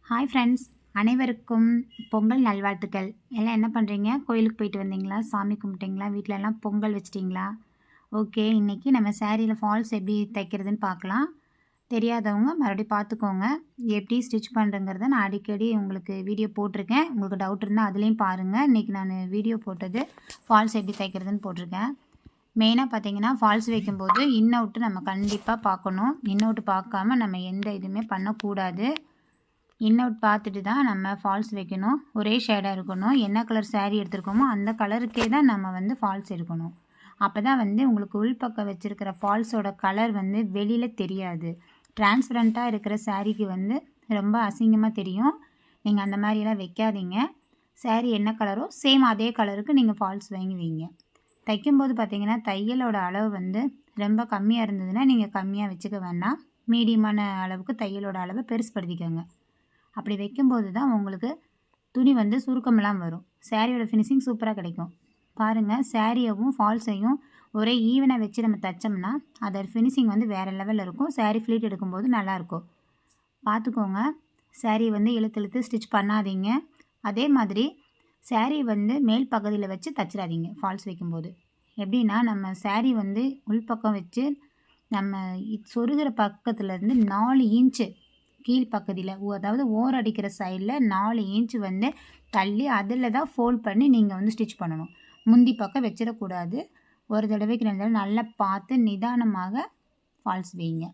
Hi friends, அனைவருக்கும் பொங்கல் நல்வாழ்த்துக்கள். எல்லாம் என்ன பண்ணுறீங்க? கோயிலுக்கு போயிட்டு வந்தீங்களா? சாமி கும்பிட்டீங்களா? வீட்டிலலாம் பொங்கல் வச்சிட்டிங்களா? ஓகே, இன்றைக்கி நம்ம சேரீயில் ஃபால்ஸ் எப்படி தைக்கிறதுன்னு பார்க்கலாம். தெரியாதவங்க மறுபடியும் பார்த்துக்கோங்க. எப்படி ஸ்டிச் பண்ணுறங்கிறத நான் அடிக்கடி உங்களுக்கு வீடியோ போட்டிருக்கேன். உங்களுக்கு டவுட் இருந்தால் அதுலேயும் பாருங்கள். இன்றைக்கி நான் வீடியோ போட்டது ஃபால்ஸ் எப்படி தைக்கிறதுன்னு போட்டிருக்கேன். மெயினாக பார்த்தீங்கன்னா ஃபால்ஸ் வைக்கும்போது இன் அவுட்டு நம்ம கண்டிப்பாக பார்க்கணும். இன் அவுட்டு பார்க்காம நம்ம எந்த இதுவுமே பண்ணக்கூடாது. இன் அவுட் பார்த்துட்டு தான் நம்ம ஃபால்ஸ் வைக்கணும். ஒரே ஷேடாக இருக்கணும். என்ன கலர் சேரீ எடுத்துருக்கோமோ அந்த கலருக்கே தான் நம்ம ஃபால்ஸ் எடுக்கணும். அப்போ தான் உங்களுக்கு உள்பக்கம் வச்சுருக்கிற ஃபால்ஸோட கலர் வெளியில் தெரியாது. டிரான்ஸ்பரண்ட்டாக இருக்கிற சேரீக்கு ரொம்ப அசிங்கமாக தெரியும். நீங்கள் அந்த மாதிரிலாம் வைக்காதீங்க. சேரீ என்ன கலரோ சேம் அதே கலருக்கு நீங்கள் ஃபால்ஸ் வாங்கி வைங்க. தைக்கும்போது பார்த்தீங்கன்னா தையலோட அளவு ரொம்ப கம்மியாக இருந்ததுன்னா நீங்கள் கம்மியாக வச்சுக்க வேண்டாம். மீடியமான அளவுக்கு தையலோட அளவை பெருசுப்படுத்திக்கோங்க. அப்படி வைக்கும்போது தான் உங்களுக்கு துணி சுருக்கமெல்லாம் வரும். சேரீயோட ஃபினிஷிங் சூப்பராக கிடைக்கும். பாருங்கள், சேரீயவும் ஃபால்ஸையும் ஒரே ஈவனாக வச்சு நம்ம தைச்சோம்னா அதோட ஃபினிஷிங் வேறு லெவலில் இருக்கும். சேரீ ஃப்ளீட் எடுக்கும்போது நல்லாயிருக்கும். பார்த்துக்கோங்க, சேரீ இழுத்து இழுத்து ஸ்டிச் பண்ணாதீங்க. அதே மாதிரி சேரீ மேல் பகுதியில் வச்சு தைச்சிடாதீங்க. ஃபால்ஸ் வைக்கும்போது எப்படின்னா நம்ம சேரீ உள்பக்கம் வச்சு நம்ம சொருகிற பக்கத்துலேருந்து 4 இன்ச்சு கீழ்ப்பகுதியில், அதாவது ஓர் அடிக்கிற சைடில் 4 இன்ச்சு தள்ளி அதில் தான் ஃபோல்ட் பண்ணி நீங்கள் ஸ்டிச் பண்ணணும். முந்தி பக்கம் வச்சிடக்கூடாது. ஒரு தடவைக்கு 2 தடவை நல்லா பார்த்து நிதானமாக ஃபால்ஸ் வைங்க.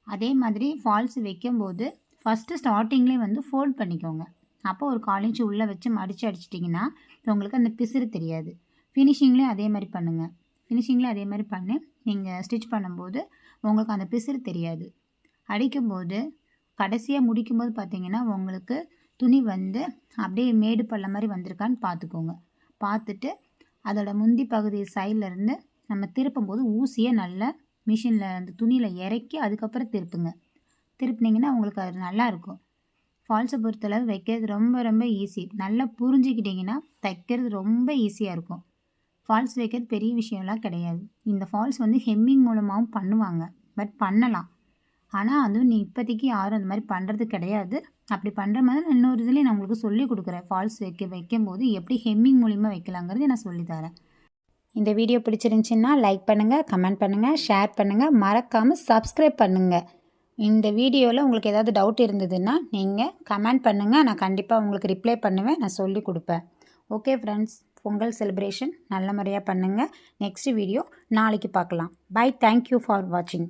அதே மாதிரி ஃபால்ஸ் வைக்கும்போது ஃபஸ்ட்டு ஸ்டார்டிங்லேயே ஃபோல்ட் பண்ணிக்கோங்க. அப்போ ஒரு 1/4 இன்ச்சு உள்ளே வச்சு மடித்து அடிச்சிட்டிங்கன்னா உங்களுக்கு அந்த பிசுறு தெரியாது. ஃபினிஷிங்லேயும் அதே மாதிரி பண்ணுங்கள். ஃபினிஷிங்லேயும் அதே மாதிரி பண்ணி நீங்கள் ஸ்டிச் பண்ணும்போது உங்களுக்கு அந்த பிசுறு தெரியாது. அடிக்கும்போது கடைசியாக முடிக்கும்போது பார்த்தீங்கன்னா உங்களுக்கு துணி அப்படியே மேடு பள்ள மாதிரி வந்திருக்கான்னு பார்த்துக்கோங்க. பார்த்துட்டு அதோட முந்தி பகுதி சைட்லேருந்து நம்ம திருப்பும்போது ஊசியை நல்லா மிஷினில் அந்த துணியில் இறக்கி அதுக்கப்புறம் திருப்புங்க. திருப்பினீங்கன்னா உங்களுக்கு அது நல்லாயிருக்கும். ஃபால்ஸை பொறுத்தளவு வைக்கிறது ரொம்ப ரொம்ப ஈஸி. நல்லா புரிஞ்சுக்கிட்டிங்கன்னா தைக்கிறது ரொம்ப ஈஸியாக இருக்கும். ஃபால்ஸ் வைக்கிறது பெரிய விஷயம்லாம் கிடையாது. இந்த ஃபால்ஸ் ஹெம்மிங் மூலமாகவும் பண்ணுவாங்க. பட் பண்ணலாம். ஆனால் அதுவும் இப்போதைக்கு யாரும் அந்த மாதிரி பண்ணுறது கிடையாது. அப்படி பண்ணுற மாதிரி இன்னொரு இதுலேயும் நான் உங்களுக்கு சொல்லிக் கொடுக்குறேன். ஃபால்ஸ் வைக்கும்போது எப்படி ஹெம்மிங் மூலிமா வைக்கலாங்கிறது நான் சொல்லித்தரேன். இந்த வீடியோ பிடிச்சிருந்துச்சின்னா லைக் பண்ணுங்கள், கமெண்ட் பண்ணுங்கள், ஷேர் பண்ணுங்கள், மறக்காமல் சப்ஸ்கிரைப் பண்ணுங்கள். இந்த வீடியோவில் உங்களுக்கு ஏதாவது டவுட் இருந்ததுன்னா நீங்கள் கமெண்ட் பண்ணுங்கள். நான் கண்டிப்பாக உங்களுக்கு ரிப்ளை பண்ணுவேன். நான் சொல்லி கொடுப்பேன். ஓகே ஃப்ரெண்ட்ஸ், பொங்கல் செலிப்ரேஷன் நல்ல முறையாக பண்ணுங்கள். நெக்ஸ்ட் வீடியோ நாளைக்கு பார்க்கலாம். பை. தேங்க்யூ ஃபார் வாட்சிங்.